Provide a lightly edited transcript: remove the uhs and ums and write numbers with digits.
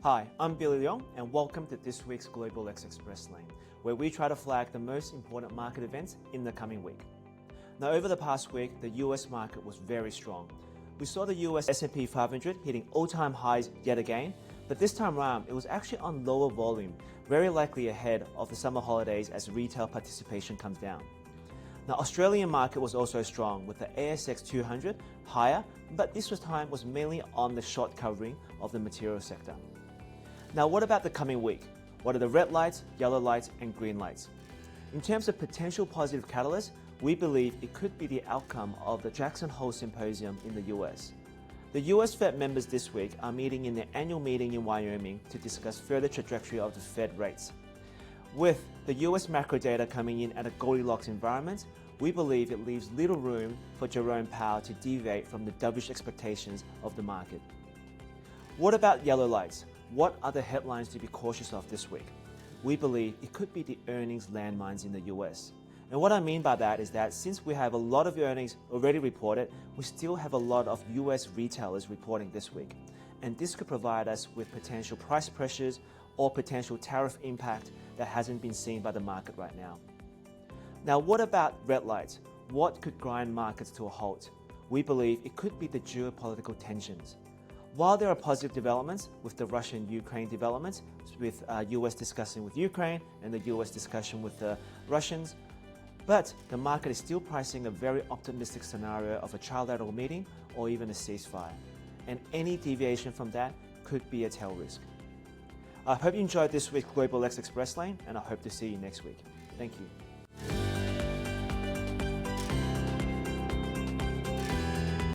Hi, I'm Billy Leong and welcome to this week's Global X Express Lane, where we try to flag the most important market events in the coming week. Now, over the past week, the US market was very strong. We saw the US S&P 500 hitting all-time highs yet again, but this time around it was actually on lower volume, very likely ahead of the summer holidays as retail participation comes down. Now, Australian market was also strong with the ASX 200 higher, but this time was mainly on the short covering of the material sector. Now, what about the coming week? What are the red lights, yellow lights, and green lights? In terms of potential positive catalysts, we believe it could be the outcome of the Jackson Hole Symposium in the US. The US Fed members this week are meeting in their annual meeting in Wyoming to discuss further trajectory of the Fed rates. With the US macro data coming in at a Goldilocks environment, we believe it leaves little room for Jerome Powell to deviate from the dovish expectations of the market. What about yellow lights? What are the headlines to be cautious of this week? We believe it could be the earnings landmines in the US. And what I mean by that is that since we have a lot of earnings already reported, we still have a lot of US retailers reporting this week. And this could provide us with potential price pressures or potential tariff impact that hasn't been seen by the market right now. Now, what about red lights? What could grind markets to a halt? We believe it could be the geopolitical tensions. While there are positive developments with the Russian-Ukraine developments, with US discussing with Ukraine and the US discussion with the Russians, but the market is still pricing a very optimistic scenario of a trilateral meeting or even a ceasefire. And any deviation from that could be a tail risk. I hope you enjoyed this week's Global X Express Lane, and I hope to see you next week. Thank you.